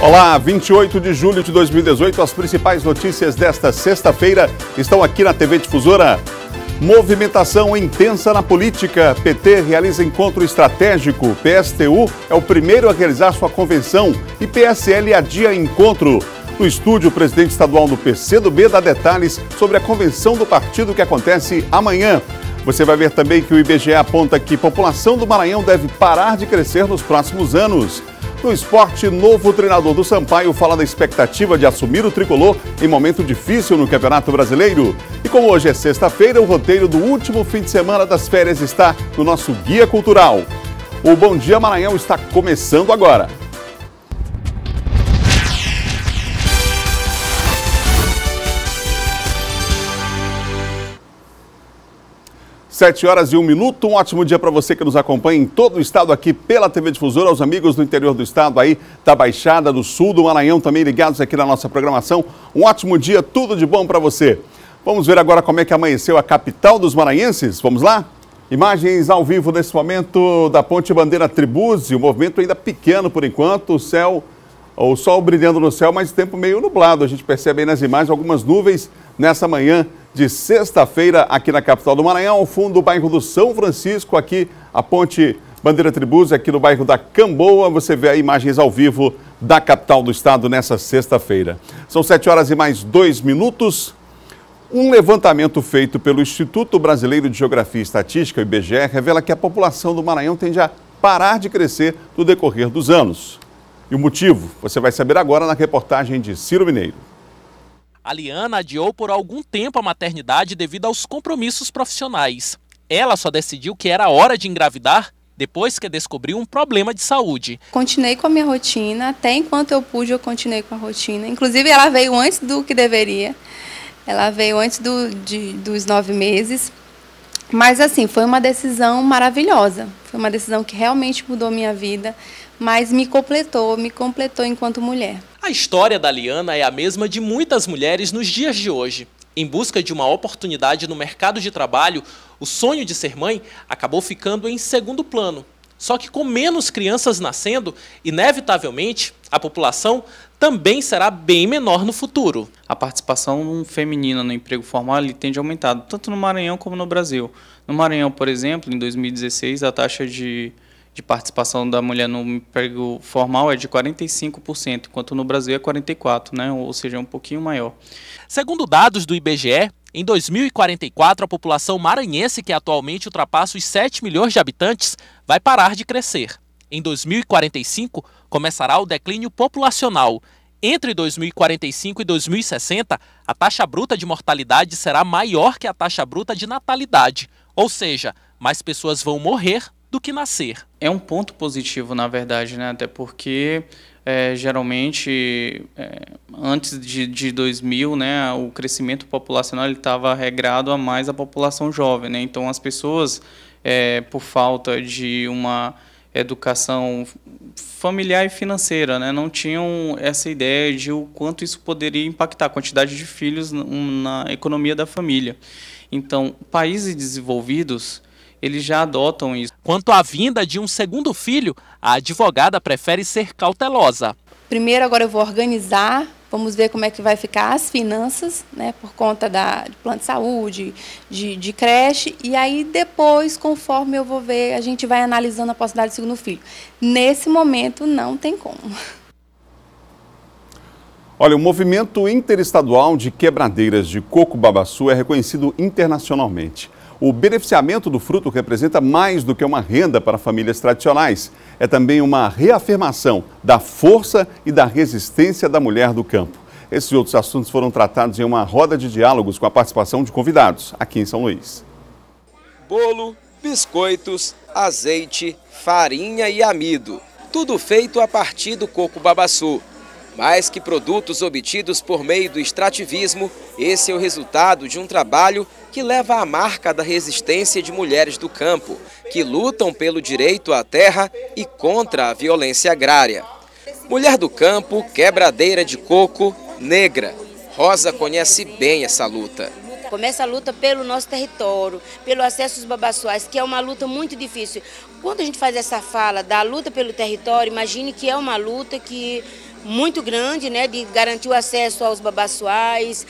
Olá, 28 de julho de 2018, as principais notícias desta sexta-feira estão aqui na TV Difusora. Movimentação intensa na política. PT realiza encontro estratégico. PSTU é o primeiro a realizar sua convenção e PSL adia encontro. No estúdio, o presidente estadual do PCdoB dá detalhes sobre a convenção do partido que acontece amanhã. Você vai ver também que o IBGE aponta que a população do Maranhão deve parar de crescer nos próximos anos. No esporte, novo treinador do Sampaio fala da expectativa de assumir o tricolor em momento difícil no Campeonato Brasileiro. E como hoje é sexta-feira, o roteiro do último fim de semana das férias está no nosso Guia Cultural. O Bom Dia Maranhão está começando agora. 7h01, um ótimo dia para você que nos acompanha em todo o estado aqui pela TV Difusora, aos amigos do interior do estado aí, da Baixada, do Sul, do Maranhão, também ligados aqui na nossa programação. Um ótimo dia, tudo de bom para você. Vamos ver agora como é que amanheceu a capital dos maranhenses, vamos lá? Imagens ao vivo nesse momento da Ponte Bandeira Tribuzzi, o movimento ainda pequeno por enquanto, o sol brilhando no céu, mas tempo meio nublado. A gente percebe aí nas imagens algumas nuvens nessa manhã de sexta-feira aqui na capital do Maranhão, ao fundo do bairro do São Francisco, aqui a Ponte Bandeira Tribuzzi, aqui no bairro da Camboa. Você vê aí imagens ao vivo da capital do estado nessa sexta-feira. São 7h mais 2. Um levantamento feito pelo Instituto Brasileiro de Geografia e Estatística, o IBGE, revela que a população do Maranhão tende a parar de crescer no decorrer dos anos. E o motivo, você vai saber agora na reportagem de Ciro Mineiro. A Liana adiou por algum tempo a maternidade devido aos compromissos profissionais. Ela só decidiu que era hora de engravidar depois que descobriu um problema de saúde. Continuei com a minha rotina, até enquanto eu pude eu continuei com a rotina. Inclusive ela veio antes do que deveria, ela veio antes dos 9 meses. Mas assim, foi uma decisão maravilhosa, foi uma decisão que realmente mudou a minha vida, mas me completou enquanto mulher. A história da Liana é a mesma de muitas mulheres nos dias de hoje. Em busca de uma oportunidade no mercado de trabalho, o sonho de ser mãe acabou ficando em segundo plano. Só que com menos crianças nascendo, inevitavelmente, a população também será bem menor no futuro. A participação feminina no emprego formal tende a aumentar, tanto no Maranhão como no Brasil. No Maranhão, por exemplo, em 2016, a taxa de participação da mulher no emprego formal é de 45%, enquanto no Brasil é 44%, né? Ou seja, é um pouquinho maior. Segundo dados do IBGE, em 2044, a população maranhense, que atualmente ultrapassa os 7 milhões de habitantes, vai parar de crescer. Em 2045, começará o declínio populacional. Entre 2045 e 2060, a taxa bruta de mortalidade será maior que a taxa bruta de natalidade, ou seja, mais pessoas vão morrer do que nascer. É um ponto positivo, na verdade, né? Até porque geralmente antes de 2000, né, o crescimento populacional estava regrado a mais a população jovem, né? Então as pessoas, por falta de uma educação familiar e financeira, né, não tinham essa ideia de o quanto isso poderia impactar a quantidade de filhos na economia da família. Então, países desenvolvidos, eles já adotam isso. Quanto à vinda de um segundo filho, a advogada prefere ser cautelosa. Primeiro, agora eu vou organizar, vamos ver como é que vai ficar as finanças, né, por conta de plano de saúde, de creche, e aí depois, conforme eu vou ver, a gente vai analisando a possibilidade do segundo filho. Nesse momento, não tem como. Olha, o movimento interestadual de quebradeiras de coco babaçu é reconhecido internacionalmente. O beneficiamento do fruto representa mais do que uma renda para famílias tradicionais. É também uma reafirmação da força e da resistência da mulher do campo. Esses e outros assuntos foram tratados em uma roda de diálogos com a participação de convidados aqui em São Luís. Bolo, biscoitos, azeite, farinha e amido. Tudo feito a partir do coco babaçu. Mais que produtos obtidos por meio do extrativismo, esse é o resultado de um trabalho que leva a marca da resistência de mulheres do campo, que lutam pelo direito à terra e contra a violência agrária. Mulher do campo, quebradeira de coco, negra. Rosa conhece bem essa luta. Começa a luta pelo nosso território, pelo acesso aos babaçuais, que é uma luta muito difícil. Quando a gente faz essa fala da luta pelo território, imagine que é uma luta que muito grande, né, de garantir o acesso aos babassuais,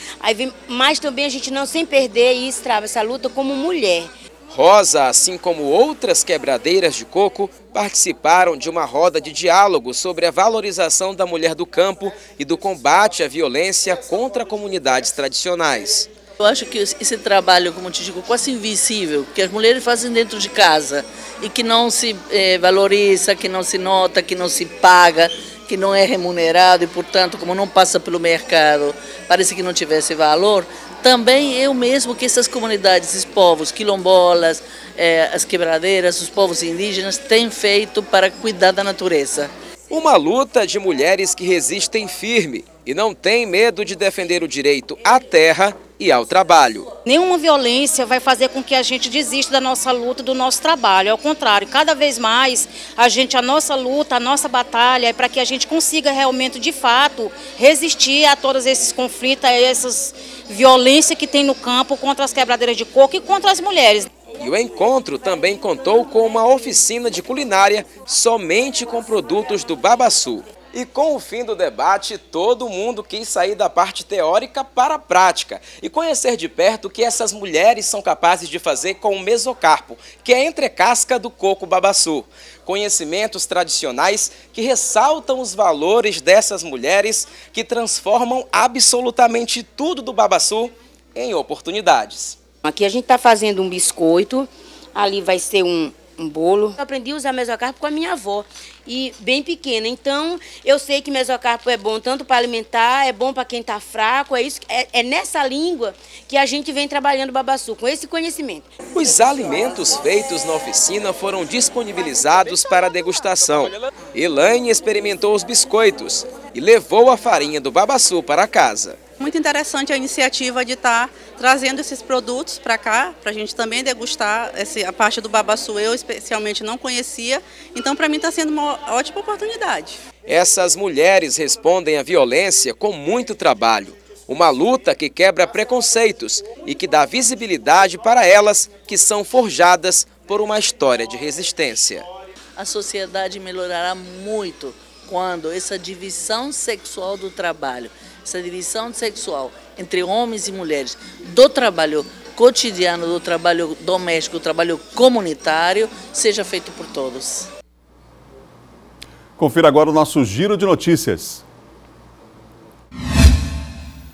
mas também a gente não sem perder e extravar essa luta como mulher. Rosa, assim como outras quebradeiras de coco, participaram de uma roda de diálogo sobre a valorização da mulher do campo e do combate à violência contra comunidades tradicionais. Eu acho que esse trabalho, como te digo, quase invisível, que as mulheres fazem dentro de casa e que não se valoriza, que não se nota, que não se paga, que não é remunerado e, portanto, como não passa pelo mercado, parece que não tivesse valor. Também eu mesmo que essas comunidades, esses povos quilombolas, as quebradeiras, os povos indígenas têm feito para cuidar da natureza. Uma luta de mulheres que resistem firme e não têm medo de defender o direito à terra e ao trabalho. Nenhuma violência vai fazer com que a gente desista da nossa luta, do nosso trabalho. Ao contrário, cada vez mais a nossa luta, a nossa batalha é para que a gente consiga realmente, de fato, resistir a todos esses conflitos, a essas violências que tem no campo contra as quebradeiras de coco e contra as mulheres. E o encontro também contou com uma oficina de culinária somente com produtos do babaçu. E com o fim do debate, todo mundo quis sair da parte teórica para a prática e conhecer de perto o que essas mulheres são capazes de fazer com o mesocarpo, que é a entrecasca do coco babaçu. Conhecimentos tradicionais que ressaltam os valores dessas mulheres que transformam absolutamente tudo do babaçu em oportunidades. Aqui a gente está fazendo um biscoito, ali vai ser um bolo. Eu aprendi a usar mesocarpo com a minha avó, e bem pequena. Então, eu sei que mesocarpo é bom tanto para alimentar, é bom para quem está fraco. É nessa língua que a gente vem trabalhando babaçu, com esse conhecimento. Os alimentos feitos na oficina foram disponibilizados para degustação. Elaine experimentou os biscoitos e levou a farinha do babaçu para casa. Muito interessante a iniciativa de estar trazendo esses produtos para cá, para a gente também degustar a parte do babaçu. Eu especialmente não conhecia, então para mim está sendo uma ótima oportunidade. Essas mulheres respondem à violência com muito trabalho. Uma luta que quebra preconceitos e que dá visibilidade para elas que são forjadas por uma história de resistência. A sociedade melhorará muito quando essa divisão sexual do trabalho, essa divisão sexual entre homens e mulheres, do trabalho cotidiano, do trabalho doméstico, do trabalho comunitário, seja feito por todos. Confira agora o nosso giro de notícias.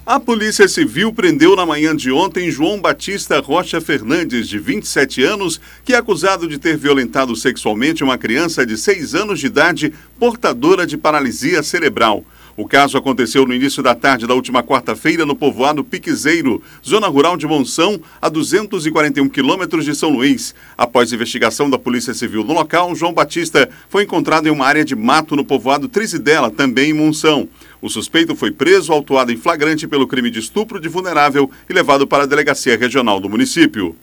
A Polícia Civil prendeu na manhã de ontem João Batista Rocha Fernandes, de 27 anos, que é acusado de ter violentado sexualmente uma criança de 6 anos de idade, portadora de paralisia cerebral. O caso aconteceu no início da tarde da última quarta-feira no povoado Piquezeiro, zona rural de Monção, a 241 quilômetros de São Luís. Após investigação da Polícia Civil no local, João Batista foi encontrado em uma área de mato no povoado Trizidela, também em Monção. O suspeito foi preso, autuado em flagrante pelo crime de estupro de vulnerável e levado para a Delegacia Regional do município.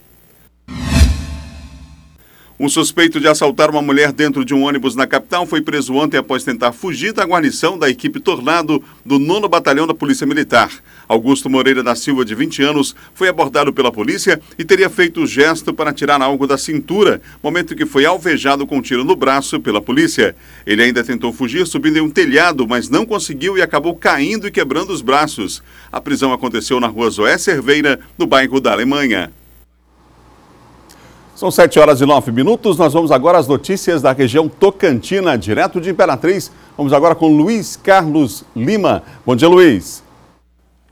Um suspeito de assaltar uma mulher dentro de um ônibus na capital foi preso ontem após tentar fugir da guarnição da equipe Tornado do 9º Batalhão da Polícia Militar. Augusto Moreira da Silva, de 20 anos, foi abordado pela polícia e teria feito o gesto para tirar algo da cintura, momento que foi alvejado com um tiro no braço pela polícia. Ele ainda tentou fugir subindo em um telhado, mas não conseguiu e acabou caindo e quebrando os braços. A prisão aconteceu na rua Zoé Cerveira, no bairro da Alemanha. São 7h09. Nós vamos agora às notícias da região Tocantina, direto de Imperatriz. Vamos agora com Luiz Carlos Lima. Bom dia, Luiz.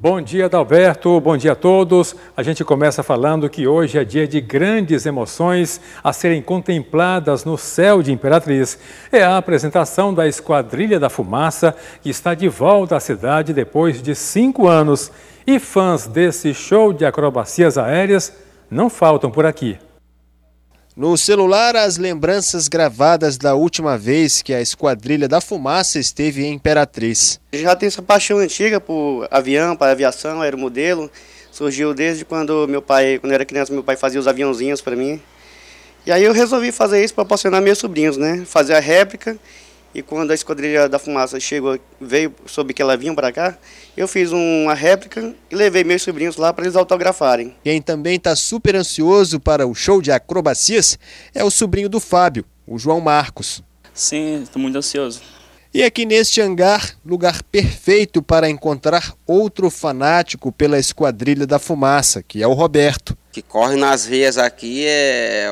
Bom dia, Adalberto. Bom dia a todos. A gente começa falando que hoje é dia de grandes emoções a serem contempladas no céu de Imperatriz. É a apresentação da Esquadrilha da Fumaça, que está de volta à cidade depois de 5 anos. E fãs desse show de acrobacias aéreas não faltam por aqui. No celular, as lembranças gravadas da última vez que a Esquadrilha da Fumaça esteve em Imperatriz. Já tenho essa paixão antiga por avião, para aviação, aeromodelo. Surgiu desde quando quando eu era criança, meu pai fazia os aviãozinhos para mim. E aí eu resolvi fazer isso para proporcionar meus sobrinhos, né? Fazer a réplica. E quando a Esquadrilha da Fumaça veio, soube que ela vinha para cá, eu fiz uma réplica e levei meus sobrinhos lá para eles autografarem. Quem também está super ansioso para o show de acrobacias é o sobrinho do Fábio, o João Marcos. Sim, estou muito ansioso. E aqui neste hangar, lugar perfeito para encontrar outro fanático pela Esquadrilha da Fumaça, que é o Roberto. Que corre nas veias aqui é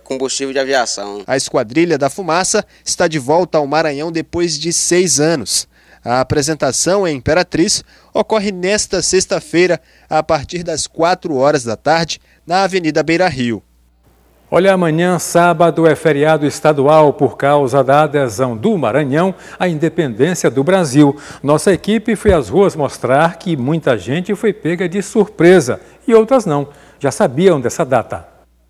combustível de aviação. A Esquadrilha da Fumaça está de volta ao Maranhão depois de 6 anos. A apresentação em Imperatriz ocorre nesta sexta-feira, a partir das 4 horas da tarde, na Avenida Beira Rio. Olha, amanhã, sábado, é feriado estadual por causa da adesão do Maranhão à independência do Brasil. Nossa equipe foi às ruas mostrar que muita gente foi pega de surpresa e outras não. Já sabiam dessa data.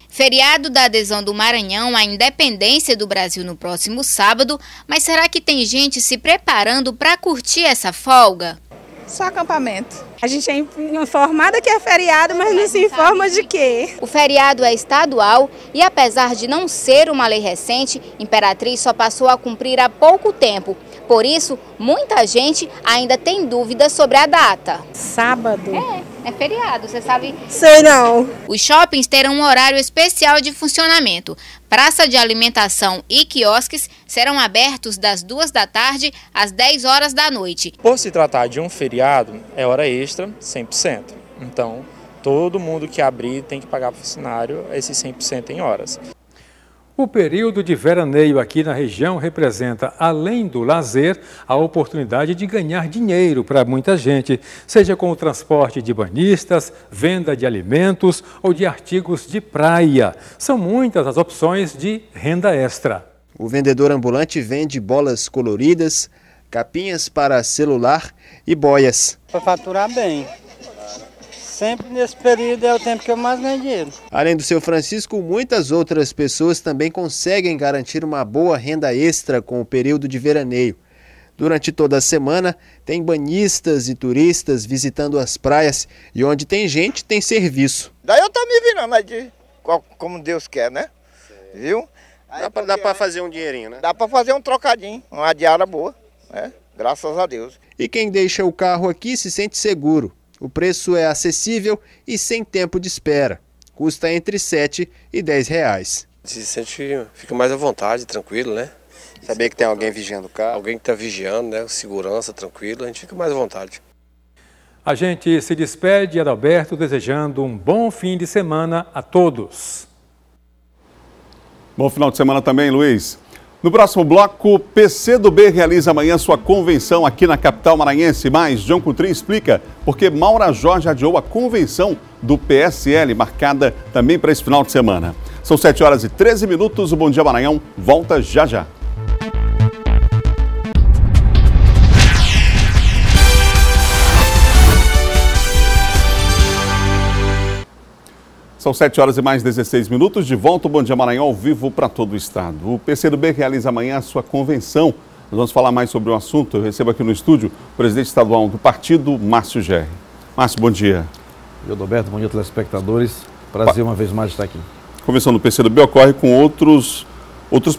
Feriado da adesão do Maranhão à independência do Brasil no próximo sábado, mas será que tem gente se preparando para curtir essa folga? Só acampamento. A gente é informada que é feriado, mas não se informa de quê. O feriado é estadual e, apesar de não ser uma lei recente, Imperatriz só passou a cumprir há pouco tempo. Por isso, muita gente ainda tem dúvidas sobre a data. Sábado? É feriado, você sabe? Sei não. Os shoppings terão um horário especial de funcionamento. Praça de alimentação e quiosques serão abertos das 2 da tarde às 10 horas da noite. Por se tratar de um feriado, é hora extra 100%. Então, todo mundo que abrir tem que pagar para o funcionário esses 100% em horas. O período de veraneio aqui na região representa, além do lazer, a oportunidade de ganhar dinheiro para muita gente, seja com o transporte de banhistas, venda de alimentos ou de artigos de praia. São muitas as opções de renda extra. O vendedor ambulante vende bolas coloridas, capinhas para celular e boias. Para faturar bem. Sempre nesse período é o tempo que eu mais ganho dinheiro. Além do seu Francisco, muitas outras pessoas também conseguem garantir uma boa renda extra com o período de veraneio. Durante toda a semana, tem banhistas e turistas visitando as praias e onde tem gente, tem serviço. Daí eu tô me virando, mas como Deus quer, né? Viu? Dá para fazer um dinheirinho, né? Dá para fazer um trocadinho, uma diária boa, né? Graças a Deus. E quem deixa o carro aqui se sente seguro. O preço é acessível e sem tempo de espera. Custa entre 7 e 10 reais. Se sente, fica mais à vontade, tranquilo, né? Saber que tem alguém vigiando o carro. Alguém que está vigiando, né? Segurança, tranquilo, a gente fica mais à vontade. A gente se despede, Adalberto, desejando um bom fim de semana a todos. Bom final de semana também, Luiz. No próximo bloco, PCdoB realiza amanhã sua convenção aqui na capital maranhense. Mas John Coutrin explica por que Maura Jorge adiou a convenção do PSL, marcada também para esse final de semana. São 7 horas e 13 minutos, o Bom Dia Maranhão volta já já. São 7 horas e mais 16 minutos, de volta o Bom Dia Maranhão ao vivo para todo o estado. O PCdoB realiza amanhã a sua convenção. Nós vamos falar mais sobre o assunto. Eu recebo aqui no estúdio o presidente estadual do partido, Márcio Gerri. Márcio, bom dia. Adalberto, bom dia, telespectadores. Prazer uma vez mais estar aqui. A convenção do PCdoB ocorre com outros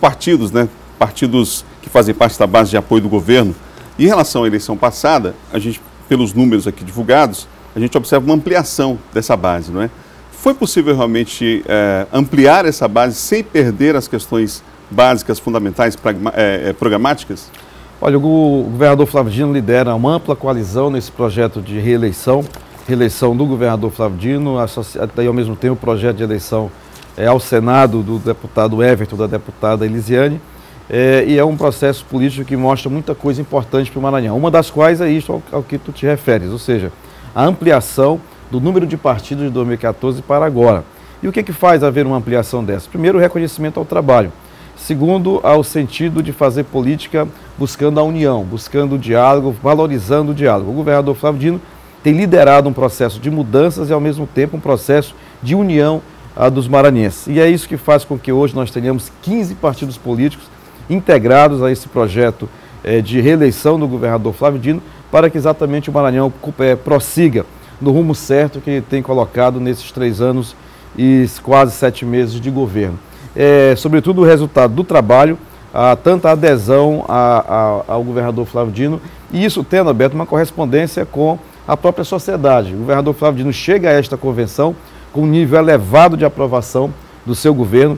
partidos, né? Partidos que fazem parte da base de apoio do governo. E em relação à eleição passada, a gente, pelos números aqui divulgados, a gente observa uma ampliação dessa base, não é? Foi possível realmente ampliar essa base sem perder as questões básicas, fundamentais, programáticas? Olha, o governador Flávio Dino lidera uma ampla coalizão nesse projeto de reeleição do governador Flávio Dino, e ao mesmo tempo o projeto de eleição ao Senado do deputado Everton, da deputada Elisiane, e é um processo político que mostra muita coisa importante para o Maranhão, uma das quais é isso ao que tu te referes, ou seja, a ampliação do número de partidos de 2014 para agora. E o que faz haver uma ampliação dessa? Primeiro, o reconhecimento ao trabalho. Segundo, ao sentido de fazer política buscando a união, buscando o diálogo, valorizando o diálogo. O governador Flávio Dino tem liderado um processo de mudanças e, ao mesmo tempo, um processo de união dos maranhenses. E é isso que faz com que hoje nós tenhamos 15 partidos políticos integrados a esse projeto de reeleição do governador Flávio Dino, para que exatamente o Maranhão prossiga no rumo certo que ele tem colocado nesses 3 anos e quase 7 meses de governo. Sobretudo o resultado do trabalho, tanta adesão ao governador Flávio Dino, e isso tendo aberto uma correspondência com a própria sociedade. O governador Flávio Dino chega a esta convenção com um nível elevado de aprovação do seu governo,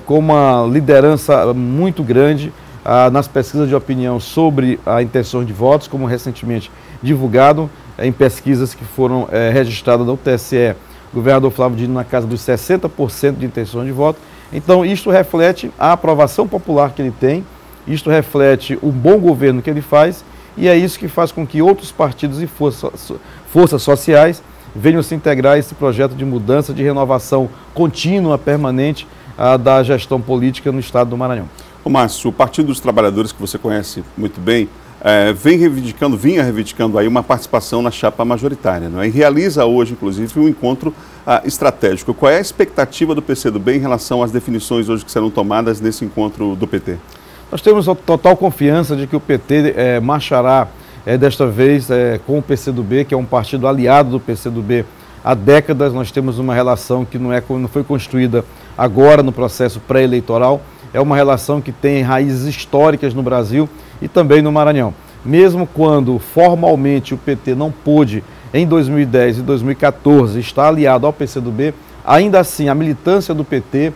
com uma liderança muito grande, nas pesquisas de opinião sobre a intenção de votos, como recentemente divulgado em pesquisas que foram registradas no TSE, o governador Flávio Dino na casa dos 60% de intenção de voto. Então, isto reflete a aprovação popular que ele tem, isto reflete o bom governo que ele faz, e é isso que faz com que outros partidos e forças sociais venham se integrar a esse projeto de mudança, de renovação contínua, permanente da gestão política no estado do Maranhão. Ô Márcio, o Partido dos Trabalhadores, que você conhece muito bem, vinha reivindicando aí uma participação na chapa majoritária, não é? E realiza hoje, inclusive, um encontro estratégico. Qual é a expectativa do PCdoB em relação às definições hoje que serão tomadas nesse encontro do PT? Nós temos total confiança de que o PT marchará desta vez com o PCdoB, que é um partido aliado do PCdoB há décadas. Nós temos uma relação que não foi construída agora no processo pré-eleitoral, é uma relação que tem raízes históricas no Brasil e também no Maranhão. Mesmo quando formalmente o PT não pôde, em 2010 e 2014, estar aliado ao PCdoB, ainda assim a militância do PT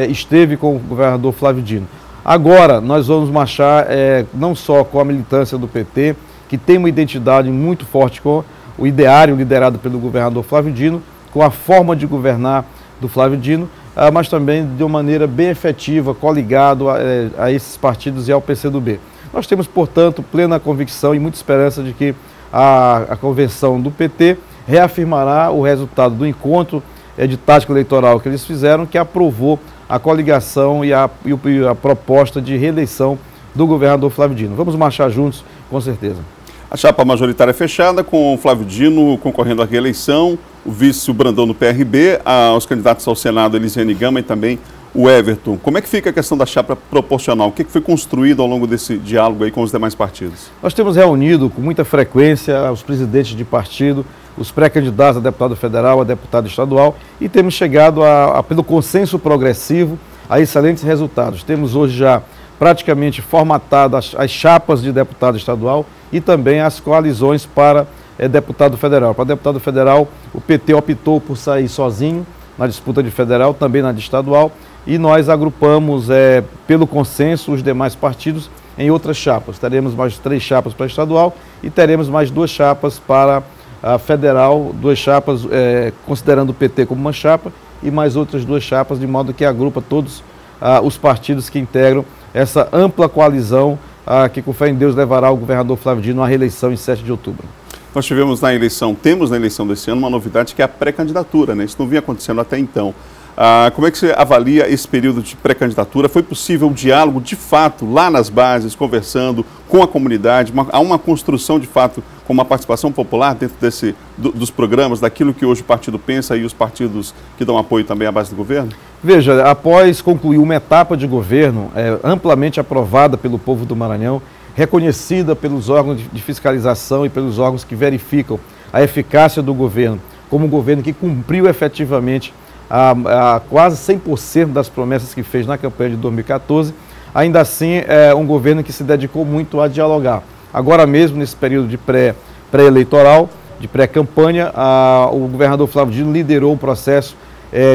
esteve com o governador Flávio Dino. Agora nós vamos marchar não só com a militância do PT, que tem uma identidade muito forte com o ideário liderado pelo governador Flávio Dino, com a forma de governar do Flávio Dino, mas também de uma maneira bem efetiva, coligado a esses partidos e ao PCdoB. Nós temos, portanto, plena convicção e muita esperança de que a convenção do PT reafirmará o resultado do encontro de tática eleitoral que eles fizeram, que aprovou a coligação e a proposta de reeleição do governador Flávio Dino. Vamos marchar juntos, com certeza. A chapa majoritária fechada, com o Flávio Dino concorrendo à reeleição, o vice, o Brandão, no PRB, os candidatos ao Senado, Elisiane Gama, e também o Everton. Como é que fica a questão da chapa proporcional? O que foi construído ao longo desse diálogo aí com os demais partidos? Nós temos reunido com muita frequência os presidentes de partido, os pré-candidatos a deputado federal, a deputado estadual, e temos chegado, pelo consenso progressivo, a excelentes resultados. Temos hoje já praticamente formatadas as chapas de deputado estadual e também as coalizões para deputado federal. Para deputado federal, o PT optou por sair sozinho na disputa de federal, também na de estadual, e nós agrupamos, pelo consenso, os demais partidos em outras chapas. Teremos mais 3 chapas para estadual e teremos mais 2 chapas para a federal, 2 chapas considerando o PT como uma chapa e mais outras 2 chapas, de modo que agrupa todos os partidos que integram essa ampla coalizão que, com fé em Deus, levará o governador Flávio Dino à reeleição em 7 de outubro. Nós temos na eleição desse ano uma novidade, que é a pré-candidatura, né? Isso não vinha acontecendo até então. Como é que você avalia esse período de pré-candidatura? Foi possível o diálogo, de fato, lá nas bases, conversando com a comunidade? Há uma construção, de fato, com uma participação popular dentro dos programas, daquilo que hoje o partido pensa e os partidos que dão apoio também à base do governo? Veja, após concluir uma etapa de governo amplamente aprovada pelo povo do Maranhão, reconhecida pelos órgãos de fiscalização e pelos órgãos que verificam a eficácia do governo, como um governo que cumpriu efetivamente quase 100% das promessas que fez na campanha de 2014, ainda assim é um governo que se dedicou muito a dialogar. Agora mesmo, nesse período de pré-eleitoral, de pré-campanha, o governador Flávio Dino liderou o processo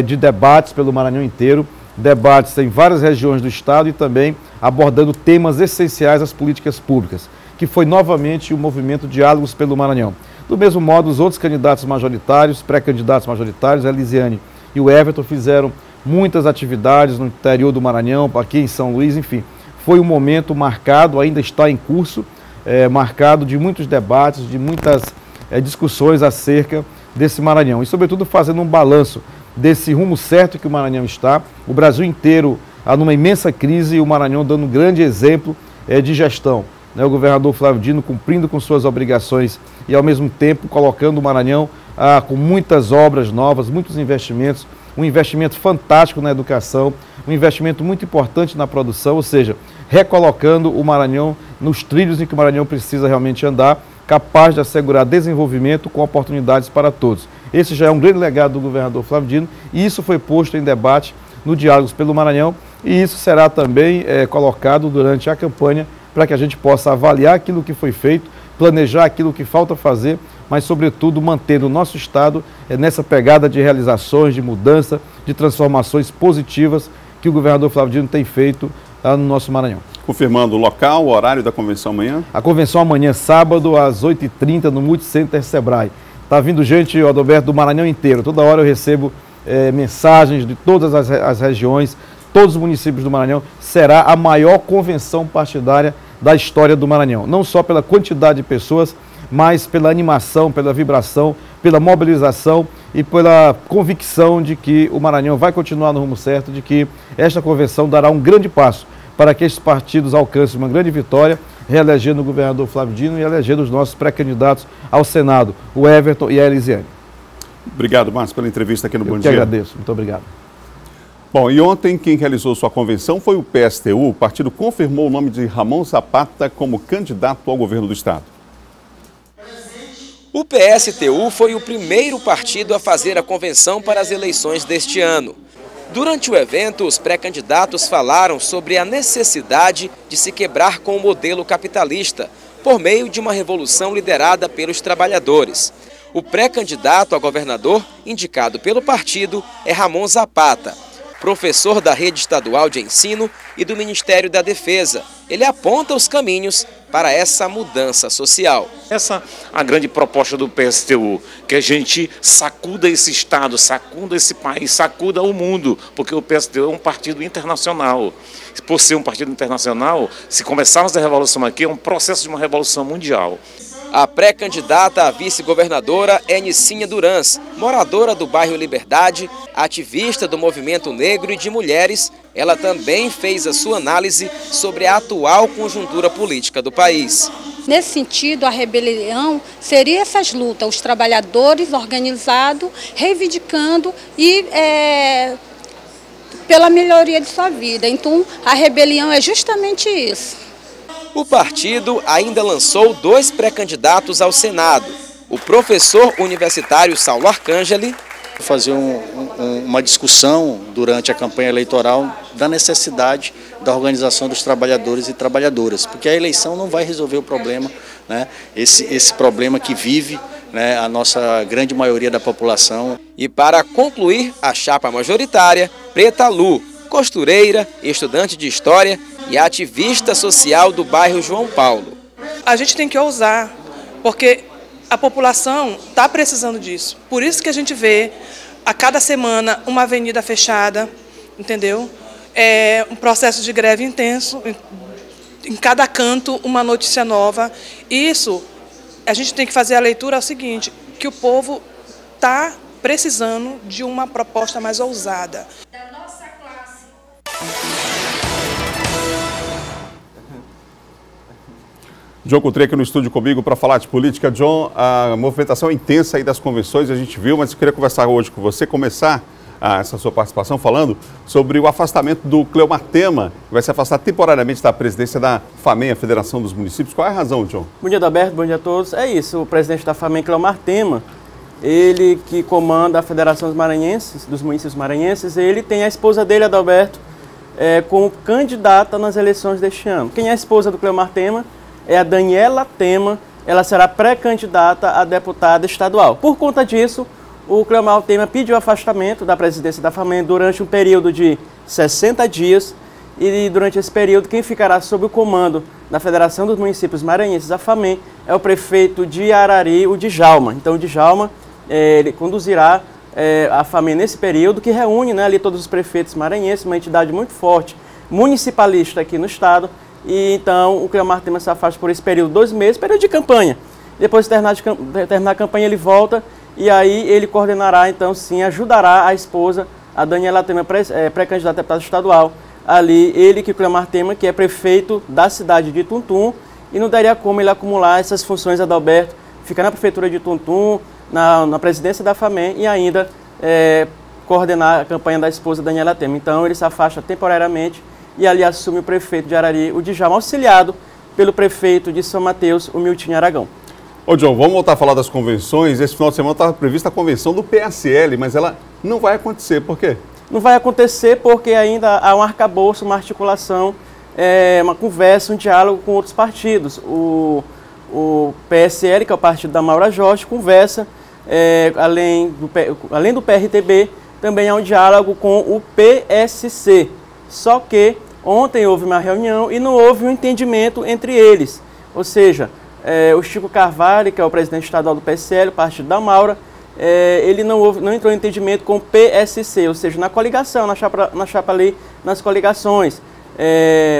de debates pelo Maranhão inteiro, debates em várias regiões do estado e também abordando temas essenciais às políticas públicas, que foi novamente o movimento Diálogos pelo Maranhão. Do mesmo modo, os outros candidatos majoritários, pré-candidatos majoritários, a Elisiane e o Everton, fizeram muitas atividades no interior do Maranhão, aqui em São Luís, enfim. Foi um momento marcado, ainda está em curso, marcado de muitos debates, de muitas discussões acerca desse Maranhão. E, sobretudo, fazendo um balanço desse rumo certo que o Maranhão está, o Brasil inteiro numa imensa crise e o Maranhão dando um grande exemplo de gestão. O governador Flávio Dino cumprindo com suas obrigações e, ao mesmo tempo, colocando o Maranhão com muitas obras novas, muitos investimentos, um investimento fantástico na educação, um investimento muito importante na produção, ou seja, recolocando o Maranhão nos trilhos em que o Maranhão precisa realmente andar, capaz de assegurar desenvolvimento com oportunidades para todos. Esse já é um grande legado do governador Flávio Dino e isso foi posto em debate no Diálogos pelo Maranhão e isso será também colocado durante a campanha para que a gente possa avaliar aquilo que foi feito, planejar aquilo que falta fazer, mas, sobretudo, manter o nosso Estado nessa pegada de realizações, de mudança, de transformações positivas que o governador Flávio Dino tem feito no nosso Maranhão. Confirmando o local, o horário da convenção amanhã? A convenção amanhã, sábado, às 8h30, no Multicenter Sebrae. Está vindo gente, Adalberto, do Maranhão inteiro. Toda hora eu recebo mensagens de todas as regiões, todos os municípios do Maranhão. Será a maior convenção partidária da história do Maranhão. Não só pela quantidade de pessoas, mas pela animação, pela vibração, pela mobilização e pela convicção de que o Maranhão vai continuar no rumo certo, de que esta convenção dará um grande passo para que esses partidos alcancem uma grande vitória, reelegendo o governador Flávio Dino e elegendo os nossos pré-candidatos ao Senado, o Everton e a Elisiane. Obrigado, Márcio, pela entrevista aqui no Bom Dia. Eu que agradeço, muito obrigado. Bom, e ontem quem realizou sua convenção foi o PSTU. O partido confirmou o nome de Ramon Zapata como candidato ao governo do estado. O PSTU foi o primeiro partido a fazer a convenção para as eleições deste ano. Durante o evento, os pré-candidatos falaram sobre a necessidade de se quebrar com o modelo capitalista, por meio de uma revolução liderada pelos trabalhadores. O pré-candidato a governador, indicado pelo partido, é Ramon Zapata, professor da Rede Estadual de Ensino e do Ministério da Defesa. Ele aponta os caminhos para essa mudança social. Essa é a grande proposta do PSTU, que a gente sacuda esse Estado, sacuda esse país, sacuda o mundo, porque o PSTU é um partido internacional. Por ser um partido internacional, se começarmos a revolução aqui, é um processo de uma revolução mundial. A pré-candidata a vice-governadora é Nicinha Durans, moradora do bairro Liberdade, ativista do movimento negro e de mulheres. Ela também fez a sua análise sobre a atual conjuntura política do país. Nesse sentido, a rebelião seria essas lutas, os trabalhadores organizados, reivindicando e pela melhoria de sua vida. Então, a rebelião é justamente isso. O partido ainda lançou 2 pré-candidatos ao Senado. O professor universitário Saulo Arcangeli. Fazer uma discussão durante a campanha eleitoral da necessidade da organização dos trabalhadores e trabalhadoras, porque a eleição não vai resolver o problema, né? Esse problema que vive, né, a nossa grande maioria da população. E para concluir a chapa majoritária, Preta Lu, costureira, estudante de História e ativista social do bairro João Paulo. A gente tem que ousar, porque a população está precisando disso. Por isso que a gente vê a cada semana uma avenida fechada, entendeu? É um processo de greve intenso, em cada canto uma notícia nova. Isso, a gente tem que fazer a leitura ao seguinte, que o povo está precisando de uma proposta mais ousada. John Coutre aqui no estúdio comigo para falar de política. John, a movimentação é intensa aí das convenções, a gente viu, mas eu queria conversar hoje com você, começar essa sua participação falando sobre o afastamento do Cleomar Tema, que vai se afastar temporariamente da presidência da FAMEM, a Federação dos Municípios. Qual é a razão, John? Bom dia, Adalberto, bom dia a todos. É isso, o presidente da FAMEM, Cleomar Tema, ele que comanda a Federação dos Municípios Maranhenses, ele tem a esposa dele, Adalberto, como candidata nas eleições deste ano. Quem é a esposa do Cleomar Tema? É a Daniela Tema, ela será pré-candidata a deputada estadual. Por conta disso, o Cleomar Tema pediu afastamento da presidência da FAMEM durante um período de 60 dias e durante esse período quem ficará sob o comando da Federação dos Municípios Maranhenses, a FAMEM, é o prefeito de Arari, o Djalma. Então o Djalma, ele conduzirá a FAMEM nesse período que reúne, né, ali todos os prefeitos maranhenses, uma entidade muito forte, municipalista aqui no estado. E então o Cleomar Tema se afasta por esse período, 2 meses, período de campanha. Depois de terminar a campanha ele volta e aí ele coordenará, então sim, ajudará a esposa, a Daniela Tema, pré-candidata a deputada estadual. Ali ele que o Cleomar Tema, que é prefeito da cidade de Tuntum, e não daria como ele acumular essas funções, Adalberto, ficar na prefeitura de Tuntum, na presidência da FAMEM e ainda coordenar a campanha da esposa Daniela Tema. Então ele se afasta temporariamente e ali assume o prefeito de Arari, o Djalma, auxiliado pelo prefeito de São Mateus, o Miltinho Aragão. Ô John, vamos voltar a falar das convenções. Esse final de semana estava prevista a convenção do PSL, mas ela não vai acontecer. Por quê? Não vai acontecer porque ainda há um arcabouço, uma articulação, uma conversa, um diálogo com outros partidos. O PSL, que é o partido da Maura Jorge, conversa, além do PRTB, também há um diálogo com o PSC. Só que Ontem houve uma reunião e não houve um entendimento entre eles. Ou seja, o Chico Carvalho, que é o presidente estadual do PSL, o Partido da Maura, ele não entrou em entendimento com o PSC, ou seja, na coligação, na chapa ali, nas coligações.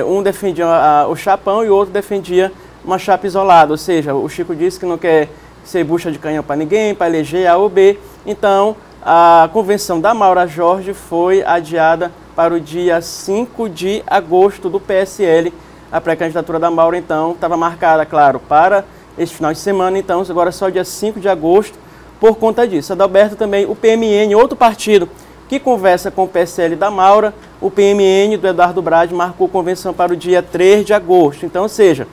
Um defendia o chapão e o outro defendia uma chapa isolada, ou seja, o Chico disse que não quer ser bucha de canhão para ninguém, para eleger A ou B. Então, a convenção da Maura Jorge foi adiada para o dia 5 de agosto do PSL. A pré-candidatura da Maura, então, estava marcada, claro, para este final de semana, então agora só dia 5 de agosto, por conta disso. Adalberto também, o PMN, outro partido que conversa com o PSL da Maura, o PMN do Eduardo Brade marcou convenção para o dia 3 de agosto. Então, ou seja,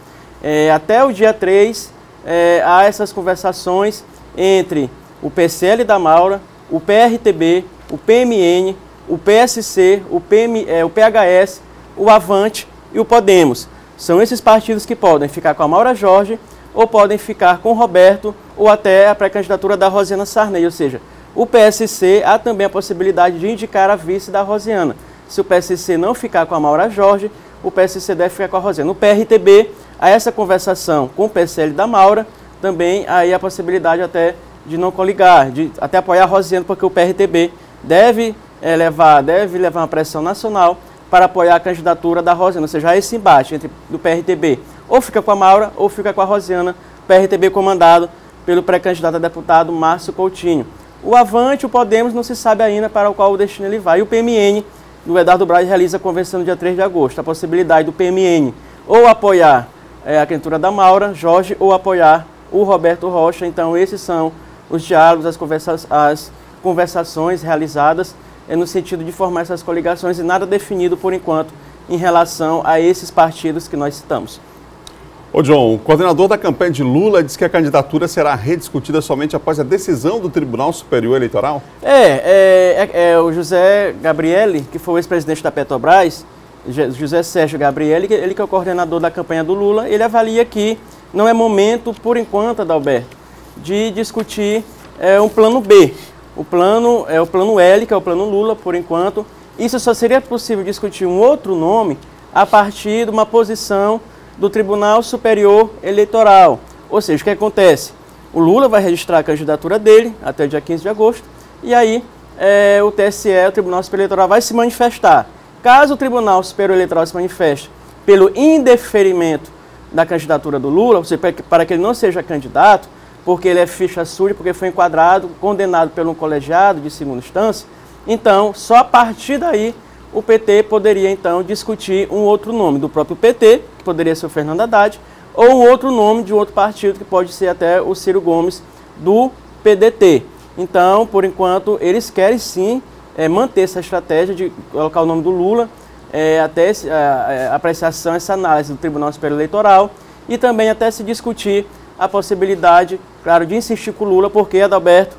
até o dia 3 há essas conversações entre o PSL da Maura, o PRTB, o PMN, o PSC, o PHS, o Avante e o Podemos. São esses partidos que podem ficar com a Maura Jorge ou podem ficar com o Roberto ou até a pré-candidatura da Rosiana Sarney, ou seja, o PSC há também a possibilidade de indicar a vice da Rosiana. Se o PSC não ficar com a Maura Jorge, o PSC deve ficar com a Rosiana. No PRTB, há essa conversação com o PSL da Maura, também há aí a possibilidade até de não coligar, de até apoiar a Rosiana, porque o PRTB deve levar uma pressão nacional para apoiar a candidatura da Rosiana, ou seja, há esse embate entre o PRTB ou fica com a Maura ou fica com a Rosiana, PRTB comandado pelo pré-candidato a deputado Márcio Coutinho. O Avante, o Podemos, não se sabe ainda para qual o destino ele vai. E o PMN, do Eduardo Brade, realiza a convenção no dia 3 de agosto. A possibilidade do PMN ou apoiar a candidatura da Maura Jorge ou apoiar o Roberto Rocha. Então, esses são os diálogos, as conversações realizadas no sentido de formar essas coligações e nada definido, por enquanto, em relação a esses partidos que nós citamos. Ô John, o coordenador da campanha de Lula diz que a candidatura será rediscutida somente após a decisão do Tribunal Superior Eleitoral? O José Gabrielli, que foi o ex-presidente da Petrobras, José Sérgio Gabrielli, ele que é o coordenador da campanha do Lula, ele avalia que não é momento, por enquanto, Adalberto, de discutir um plano B. O plano é o plano L, que é o plano Lula, por enquanto. Isso só seria possível discutir um outro nome a partir de uma posição do Tribunal Superior Eleitoral. Ou seja, o que acontece? O Lula vai registrar a candidatura dele até o dia 15 de agosto e aí o TSE, o Tribunal Superior Eleitoral, vai se manifestar. Caso o Tribunal Superior Eleitoral se manifeste pelo indeferimento da candidatura do Lula, ou seja, para que ele não seja candidato, porque ele é ficha suja, porque foi enquadrado, condenado por um colegiado de segunda instância, então, só a partir daí, o PT poderia, então, discutir um outro nome do próprio PT, que poderia ser o Fernando Haddad, ou um outro nome de um outro partido, que pode ser até o Ciro Gomes, do PDT. Então, por enquanto, eles querem sim manter essa estratégia de colocar o nome do Lula, até a apreciação, essa análise do Tribunal Superior Eleitoral, e também até se discutir a possibilidade, claro, de insistir com o Lula, porque, Adalberto,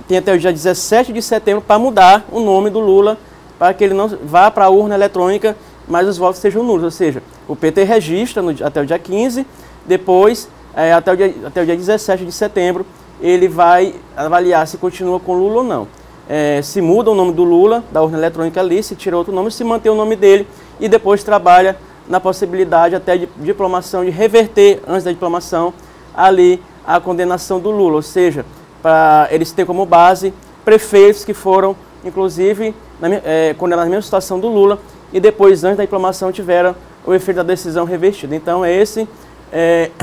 tem até o dia 17 de setembro para mudar o nome do Lula, para que ele não vá para a urna eletrônica, mas os votos sejam nulos. Ou seja, o PT registra até o dia 15, depois, até o dia 17 de setembro, ele vai avaliar se continua com Lula ou não. Se muda o nome do Lula, da urna eletrônica ali, se tira outro nome, se mantém o nome dele e depois trabalha na possibilidade até de diplomação, de reverter, antes da diplomação, ali a condenação do Lula. Ou seja, eles têm como base prefeitos que foram, inclusive, condenados na mesma situação do Lula e depois, antes da diplomação, tiveram o efeito da decisão revertida. Então,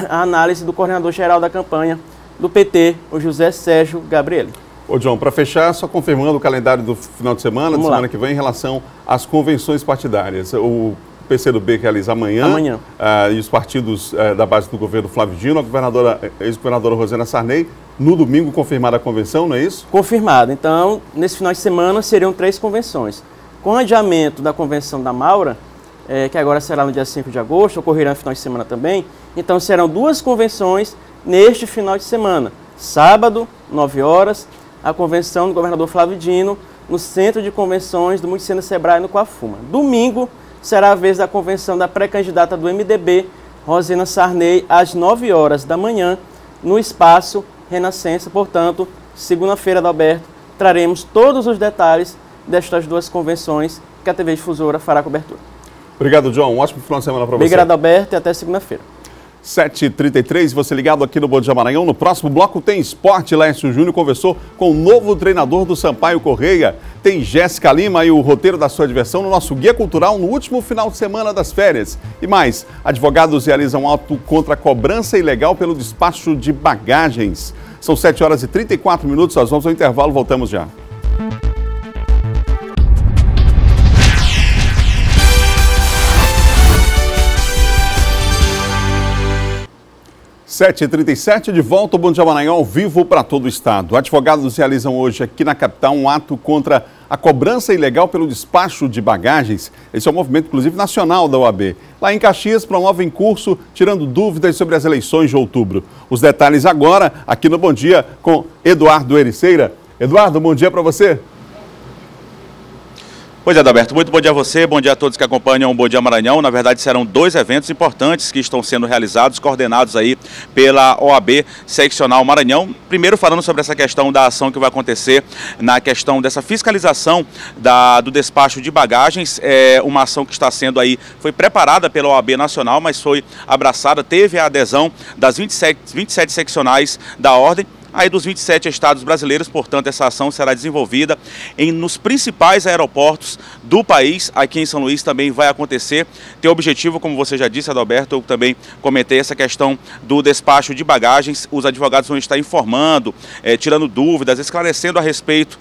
a análise do coordenador-geral da campanha do PT, o José Sérgio Gabrielli. Ô John, para fechar, só confirmando o calendário do final de semana, que vem, em relação às convenções partidárias. O PCdoB realiza amanhã. E os partidos da base do governo Flávio Dino, a ex-governadora Rosiana Sarney, no domingo confirmada a convenção, não é isso? Confirmada. Então, nesse final de semana seriam 3 convenções. Com o adiamento da convenção da Maura, que agora será no dia 5 de agosto, ocorrerá no final de semana também, então serão 2 convenções neste final de semana. Sábado, 9 horas, a convenção do governador Flávio Dino, no Centro de Convenções do Multicentro Sebrae, no Coafuma. Domingo, será a vez da convenção da pré-candidata do MDB, Rosiana Sarney, às 9 horas da manhã, no Espaço Renascença. Portanto, segunda-feira, Adalberto, traremos todos os detalhes destas 2 convenções que a TV Difusora fará cobertura. Obrigado, John. Um ótimo final de semana para você. Obrigado, Alberto, e até segunda-feira. 7h33, você ligado aqui no Bom Dia Maranhão. No próximo bloco tem esporte. Laércio Júnior conversou com o novo treinador do Sampaio Correia. Tem Jéssica Lima e o roteiro da sua diversão no nosso Guia Cultural no último final de semana das férias. E mais, advogados realizam auto contra a cobrança ilegal pelo despacho de bagagens. São 7h34, nós vamos ao intervalo, voltamos já. (7h37) de volta ao Bom Dia Maranhão, ao vivo para todo o estado. Advogados realizam hoje aqui na capital um ato contra a cobrança ilegal pelo despacho de bagagens. Esse é um movimento, inclusive, nacional da OAB. Lá em Caxias, promovem curso tirando dúvidas sobre as eleições de outubro. Os detalhes agora, aqui no Bom Dia, com Eduardo Ericeira. Eduardo, bom dia para você. Pois é, Adalberto, muito bom dia a você, bom dia a todos que acompanham o Bom Dia Maranhão. Na verdade, serão dois eventos importantes que estão sendo realizados, coordenados aí pela OAB Seccional Maranhão. Primeiro, falando sobre essa questão da ação que vai acontecer na questão dessa fiscalização do despacho de bagagens. É uma ação que está sendo aí, foi preparada pela OAB Nacional, mas foi abraçada, teve a adesão das 27 seccionais da ordem. Aí dos 27 estados brasileiros, portanto, essa ação será desenvolvida nos principais aeroportos do país. Aqui em São Luís também vai acontecer. Tem o objetivo, como você já disse, Adalberto, eu também comentei essa questão do despacho de bagagens. Os advogados vão estar informando, tirando dúvidas, esclarecendo a respeito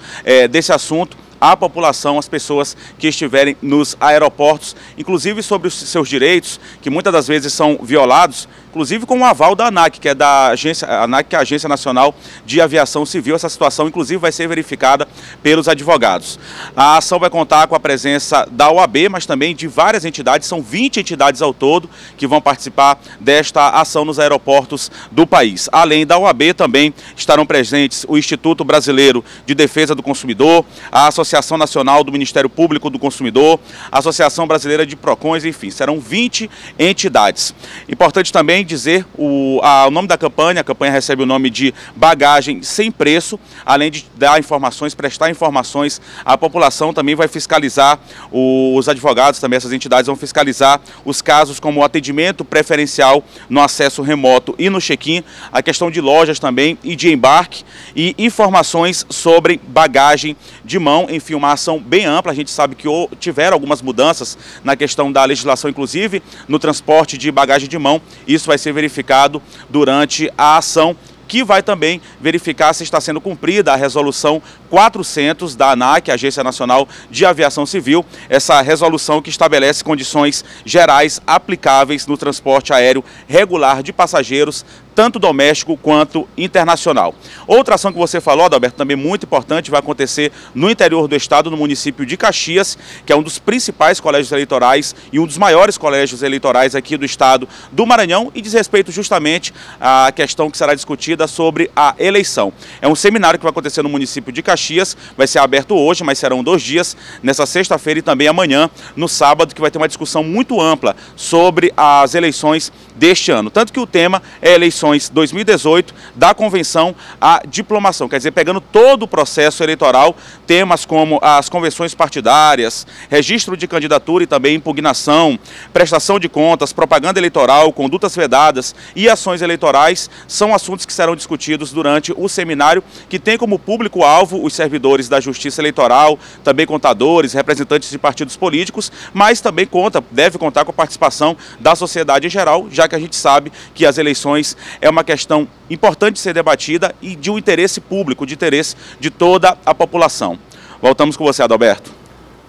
desse assunto à população, as pessoas que estiverem nos aeroportos, inclusive sobre os seus direitos, que muitas das vezes são violados, inclusive com o aval da ANAC, que é da agência, a ANAC, que é a Agência Nacional de Aviação Civil. Essa situação, inclusive, vai ser verificada pelos advogados. A ação vai contar com a presença da OAB, mas também de várias entidades, são 20 entidades ao todo que vão participar desta ação nos aeroportos do país. Além da OAB, também estarão presentes o Instituto Brasileiro de Defesa do Consumidor, a Associação Nacional do Ministério Público do Consumidor, a Associação Brasileira de Procons, enfim, serão 20 entidades. Importante também dizer o nome da campanha. A campanha recebe o nome de Bagagem Sem Preço, além de dar informações, prestar informações à população, também vai fiscalizar, os advogados, também essas entidades vão fiscalizar os casos como o atendimento preferencial no acesso remoto e no check-in, a questão de lojas também e de embarque e informações sobre bagagem de mão, enfim, uma ação bem ampla. A gente sabe que tiveram algumas mudanças na questão da legislação, inclusive no transporte de bagagem de mão. Isso vai ser verificado durante a ação, que vai também verificar se está sendo cumprida a resolução 400 da ANAC, Agência Nacional de Aviação Civil, essa resolução que estabelece condições gerais aplicáveis no transporte aéreo regular de passageiros, tanto doméstico quanto internacional. Outra ação que você falou, Adalberto, também muito importante, vai acontecer no interior do estado, no município de Caxias, que é um dos principais colégios eleitorais e um dos maiores colégios eleitorais aqui do estado do Maranhão, e diz respeito justamente à questão que será discutida sobre a eleição. É um seminário que vai acontecer no município de Caxias, vai ser aberto hoje, mas serão 2 dias, nessa sexta-feira e também amanhã, no sábado, que vai ter uma discussão muito ampla sobre as eleições deste ano. Tanto que o tema é eleições 2018 da Convenção à Diplomação, quer dizer, pegando todo o processo eleitoral, temas como as convenções partidárias, registro de candidatura e também impugnação, prestação de contas, propaganda eleitoral, condutas vedadas e ações eleitorais, são assuntos que serão discutidos durante o seminário, que tem como público-alvo os servidores da Justiça Eleitoral, também contadores, representantes de partidos políticos, mas também deve contar com a participação da sociedade em geral, já que a gente sabe que as eleições é uma questão importante de ser debatida e de um interesse público, de interesse de toda a população. Voltamos com você, Adalberto.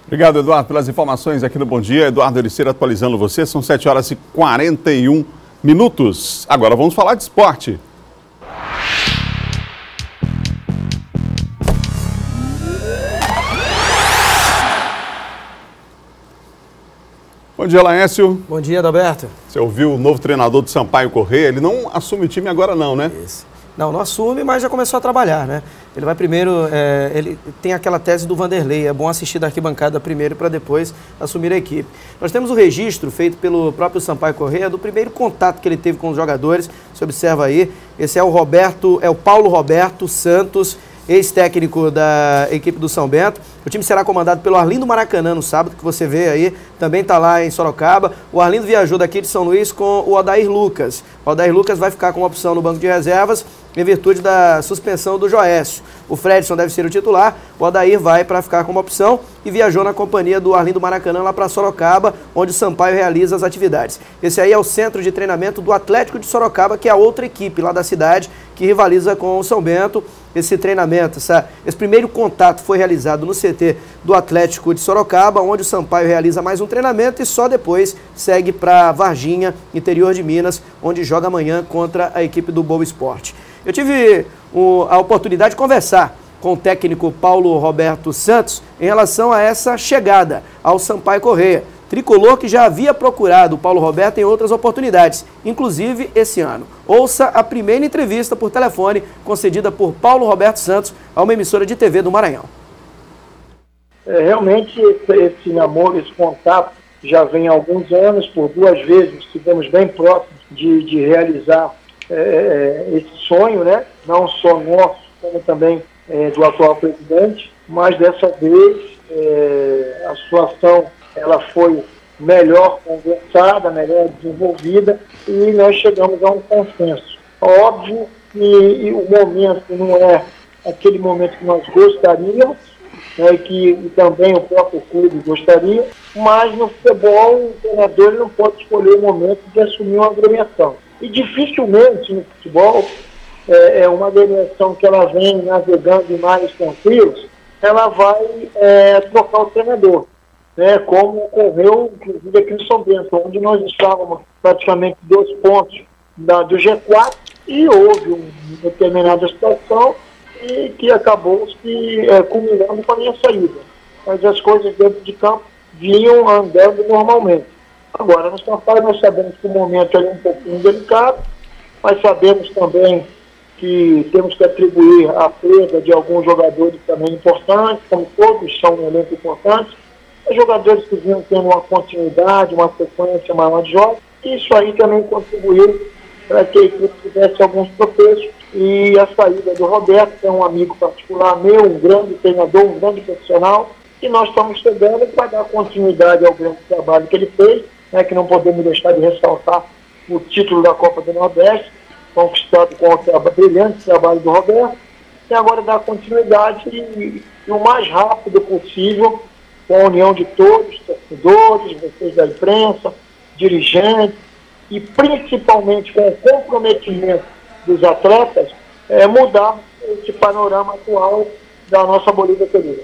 Obrigado, Eduardo, pelas informações aqui no Bom Dia. Eduardo Ericeira atualizando você, são 7h41. Agora vamos falar de esporte. Bom dia, Laércio. Bom dia, Adalberto. Você ouviu o novo treinador do Sampaio Correia? Ele não assume o time agora não, né? Isso. Não assume, mas já começou a trabalhar, né? Ele vai primeiro, ele tem aquela tese do Vanderlei, é bom assistir da arquibancada primeiro para depois assumir a equipe. Nós temos o registro feito pelo próprio Sampaio Correia do primeiro contato que ele teve com os jogadores, você observa aí, esse é o Paulo Roberto Santos, ex-técnico da equipe do São Bento. O time será comandado pelo Arlindo Maracanã no sábado, que você vê aí, também está lá em Sorocaba. O Arlindo viajou daqui de São Luís com o Odair Lucas. O Odair Lucas vai ficar com uma opção no banco de reservas em virtude da suspensão do Joécio. O Fredson deve ser o titular, o Odair vai para ficar com uma opção e viajou na companhia do Arlindo Maracanã lá para Sorocaba, onde o Sampaio realiza as atividades. Esse aí é o centro de treinamento do Atlético de Sorocaba, que é a outra equipe lá da cidade que rivaliza com o São Bento. Esse treinamento, esse primeiro contato foi realizado no CT do Atlético de Sorocaba, onde o Sampaio realiza mais um treinamento e só depois segue para Varginha, interior de Minas, onde joga amanhã contra a equipe do Boa Esporte. Eu tive a oportunidade de conversar com o técnico Paulo Roberto Santos em relação a essa chegada ao Sampaio Corrêa. Tricolor que já havia procurado o Paulo Roberto em outras oportunidades, inclusive esse ano. Ouça a primeira entrevista por telefone concedida por Paulo Roberto Santos a uma emissora de TV do Maranhão. Realmente esse namoro, esse contato já vem há alguns anos, por 2 vezes estivemos bem próximos de realizar esse sonho, né? Não só nosso, como também do atual presidente, mas dessa vez a situação ela foi melhor conversada, melhor desenvolvida e nós chegamos a um consenso. Óbvio que o momento não é aquele momento que nós gostaríamos, né, que também o próprio clube gostaria, mas no futebol o treinador não pode escolher o momento de assumir uma agremiação. E dificilmente no futebol, uma agremiação que ela vem navegando em mares tranquilos, ela vai trocar o treinador, né, como ocorreu inclusive aqui no São Bento, onde nós estávamos praticamente 2 pontos do G4 e houve uma determinada situação e que acabou se culminando com a minha saída. Mas as coisas dentro de campo vinham andando normalmente. Agora, no Sampaio nós sabemos que o momento é um pouquinho delicado, mas sabemos também que temos que atribuir a perda de alguns jogadores também importantes, como todos são um elenco importante, jogadores que vinham tendo uma continuidade, uma sequência maior de jogos, e isso aí também contribuiu para que a equipe tivesse alguns tropeços, e a saída do Roberto, que é um amigo particular meu, um grande treinador, um grande profissional, e nós estamos chegando para dar continuidade ao grande trabalho que ele fez, né, que não podemos deixar de ressaltar o título da Copa do Nordeste, conquistado com o brilhante trabalho do Roberto, e agora dar continuidade e o mais rápido possível, com a união de todos, torcedores, vocês da imprensa, dirigentes, e principalmente com o comprometimento dos atletas, mudar esse panorama atual da nossa Bolívia querida.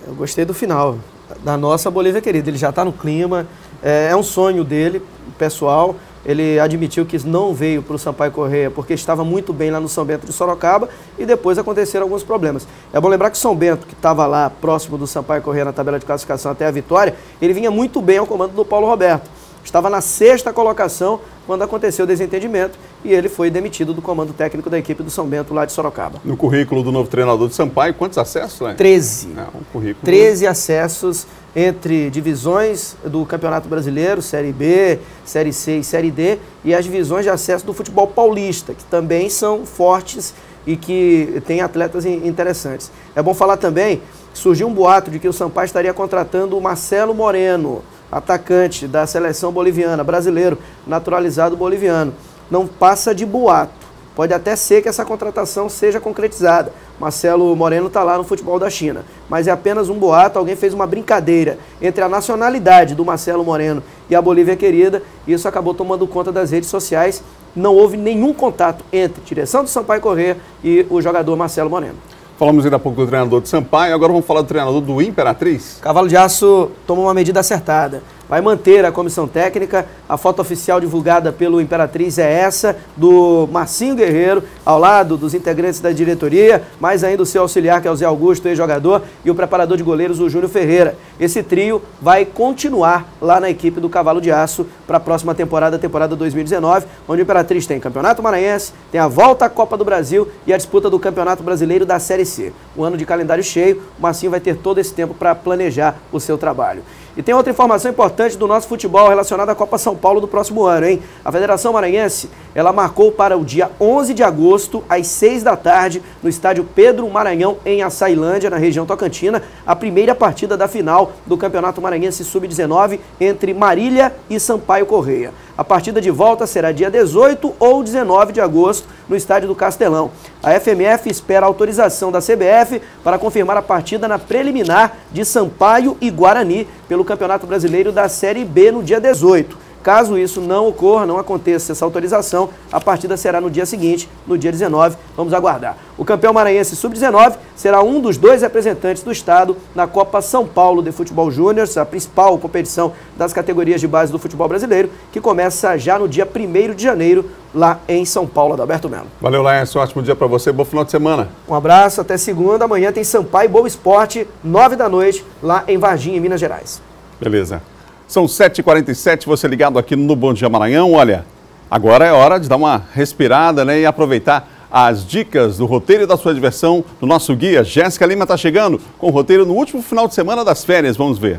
Eu gostei do final, da nossa Bolívia querida. Ele já está no clima, é um sonho dele, pessoal. Ele admitiu que não veio para o Sampaio Corrêa porque estava muito bem lá no São Bento de Sorocaba e depois aconteceram alguns problemas. É bom lembrar que o São Bento, que estava lá próximo do Sampaio Corrêa na tabela de classificação até a vitória, ele vinha muito bem ao comando do Paulo Roberto. Estava na 6ª colocação quando aconteceu o desentendimento e ele foi demitido do comando técnico da equipe do São Bento lá de Sorocaba. No currículo do novo treinador de Sampaio, quantos acessos, né? 13. Um currículo... 13 acessos entre divisões do Campeonato Brasileiro, Série B, Série C e Série D, e as divisões de acesso do futebol paulista, que também são fortes e que têm atletas interessantes. É bom falar também que surgiu um boato de que o Sampaio estaria contratando o Marcelo Moreno, atacante da seleção boliviana, brasileiro, naturalizado boliviano. Não passa de boato. Pode até ser que essa contratação seja concretizada. Marcelo Moreno está lá no futebol da China. Mas é apenas um boato, alguém fez uma brincadeira entre a nacionalidade do Marcelo Moreno e a Bolívia querida, e isso acabou tomando conta das redes sociais. Não houve nenhum contato entre a direção do Sampaio Corrêa e o jogador Marcelo Moreno. Falamos ainda há pouco do treinador de Sampaio, agora vamos falar do treinador do Imperatriz. Cavalo de Aço toma uma medida acertada. Vai manter a comissão técnica. A foto oficial divulgada pelo Imperatriz é essa, do Marcinho Guerreiro, ao lado dos integrantes da diretoria, mais ainda o seu auxiliar, que é o Zé Augusto, ex-jogador, e o preparador de goleiros, o Júnior Ferreira. Esse trio vai continuar lá na equipe do Cavalo de Aço para a próxima temporada, temporada 2019, onde o Imperatriz tem Campeonato Maranhense, tem a volta à Copa do Brasil e a disputa do Campeonato Brasileiro da Série C. Um ano de calendário cheio, o Marcinho vai ter todo esse tempo para planejar o seu trabalho. E tem outra informação importante do nosso futebol relacionada à Copa São Paulo do próximo ano, hein? A Federação Maranhense, ela marcou para o dia 11 de agosto, às 6 da tarde, no estádio Pedro Maranhão, em Açailândia, na região tocantina, a primeira partida da final do Campeonato Maranhense Sub-19 entre Marília e Sampaio Correia. A partida de volta será dia 18 ou 19 de agosto, no estádio do Castelão. A FMF espera a autorização da CBF para confirmar a partida na preliminar de Sampaio e Guarani pelo Campeonato Brasileiro da Série B no dia 18. Caso isso não ocorra, não aconteça essa autorização, a partida será no dia seguinte, no dia 19. Vamos aguardar. O campeão maranhense Sub-19 será um dos 2 representantes do estado na Copa São Paulo de Futebol Júnior, a principal competição das categorias de base do futebol brasileiro, que começa já no dia 1º de janeiro, lá em São Paulo, Adalberto Melo. Valeu, Laércio. Ótimo dia para você. Bom final de semana. Um abraço, até segunda. Amanhã tem Sampaio Boa Esporte, 9 da noite, lá em Varginha, em Minas Gerais. Beleza. São 7h47, você ligado aqui no Bom Dia Maranhão. Olha, agora é hora de dar uma respirada, né, e aproveitar as dicas do roteiro e da sua diversão do nosso guia. Jéssica Lima está chegando com o roteiro no último final de semana das férias. Vamos ver.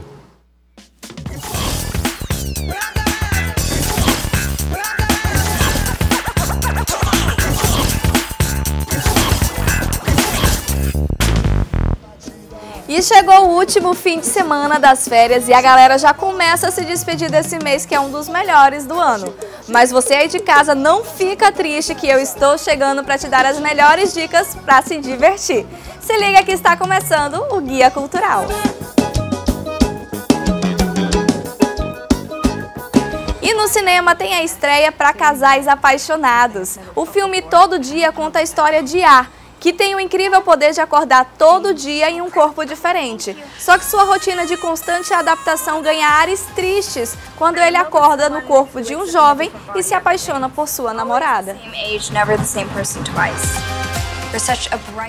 E chegou o último fim de semana das férias e a galera já começa a se despedir desse mês que é um dos melhores do ano. Mas você aí de casa não fica triste que eu estou chegando para te dar as melhores dicas para se divertir. Se liga que está começando o Guia Cultural. E no cinema tem a estreia para casais apaixonados. O filme Todo Dia conta a história de A, que tem o incrível poder de acordar todo dia em um corpo diferente. Só que sua rotina de constante adaptação ganha ares tristes quando ele acorda no corpo de um jovem e se apaixona por sua namorada.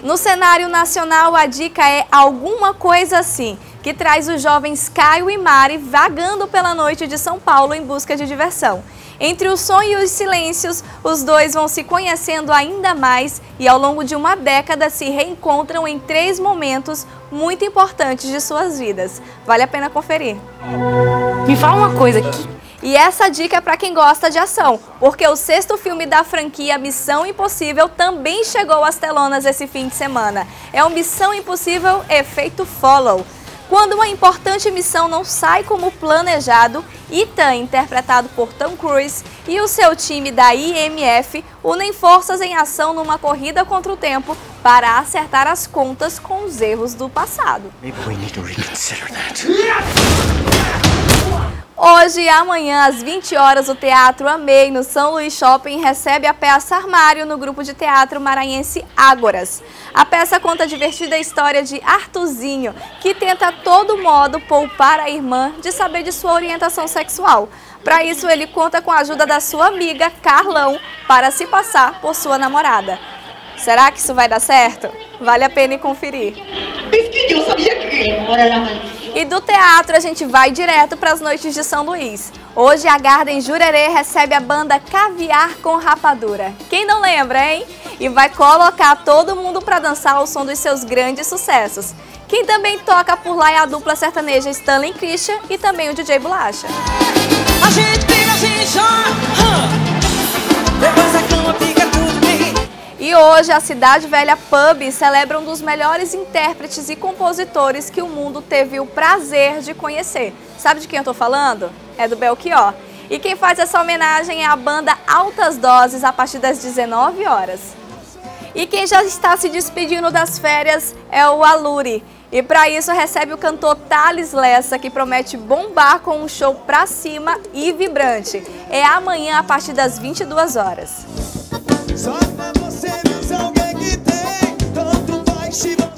No cenário nacional, a dica é Alguma Coisa Assim, que traz os jovens Caio e Mari vagando pela noite de São Paulo em busca de diversão. Entre o sonho e os silêncios, os dois vão se conhecendo ainda mais e ao longo de uma década se reencontram em 3 momentos muito importantes de suas vidas. Vale a pena conferir. Me fala uma coisa aqui. E essa dica é para quem gosta de ação, porque o 6º filme da franquia Missão Impossível também chegou às telonas esse fim de semana. É o Missão Impossível Efeito Follow. Quando uma importante missão não sai como planejado, Ethan, interpretado por Tom Cruise, e o seu time da IMF unem forças em ação numa corrida contra o tempo para acertar as contas com os erros do passado. Hoje e amanhã, às 20 horas, o Teatro Amei, no São Luís Shopping, recebe a peça Armário no grupo de teatro maranhense Ágoras. A peça conta a divertida história de Artuzinho, que tenta a todo modo poupar a irmã de saber de sua orientação sexual. Para isso, ele conta com a ajuda da sua amiga Carlão para se passar por sua namorada. Será que isso vai dar certo? Vale a pena ir conferir. E do teatro a gente vai direto para as noites de São Luís. Hoje a Garden Jurerê recebe a banda Caviar com Rapadura. Quem não lembra, hein? E vai colocar todo mundo para dançar ao som dos seus grandes sucessos. Quem também toca por lá é a dupla sertaneja Stanley Christian e também o DJ Bolacha. A gente pega, a gente joga, depois a cama fica tudo bem. E hoje a Cidade Velha Pub celebra um dos melhores intérpretes e compositores que o mundo teve o prazer de conhecer. Sabe de quem eu tô falando? É do Belchior. E quem faz essa homenagem é a banda Altas Doses a partir das 19 horas. E quem já está se despedindo das férias é o Aluri. E para isso recebe o cantor Thales Lessa, que promete bombar com um show pra cima e vibrante. É amanhã a partir das 22 horas.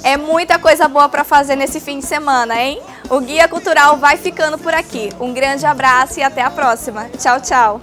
É muita coisa boa para fazer nesse fim de semana, hein? O Guia Cultural vai ficando por aqui. Um grande abraço e até a próxima. Tchau, tchau.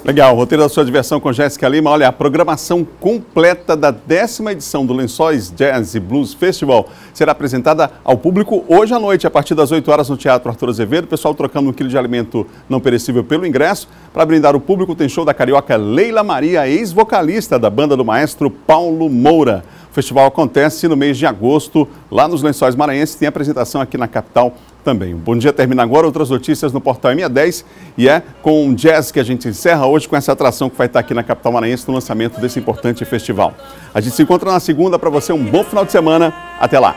Legal, roteiro da sua diversão com Jéssica Lima. Olha, a programação completa da 10ª edição do Lençóis Jazz e Blues Festival será apresentada ao público hoje à noite, a partir das 8 horas no Teatro Arthur Azevedo. O pessoal trocando 1 quilo de alimento não perecível pelo ingresso. Para brindar o público, tem show da carioca Leila Maria, ex-vocalista da banda do maestro Paulo Moura. O festival acontece no mês de agosto, lá nos Lençóis Maranhenses. Tem apresentação aqui na capital também. O Bom Dia termina agora, outras notícias no portal M10, e é com o jazz que a gente encerra hoje com essa atração que vai estar aqui na capital maranhense no lançamento desse importante festival. A gente se encontra na segunda. Para você, um bom final de semana. Até lá!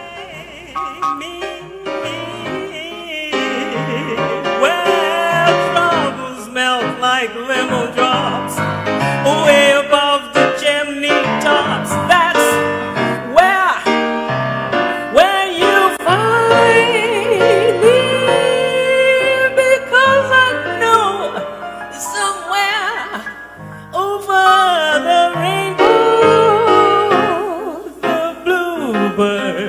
But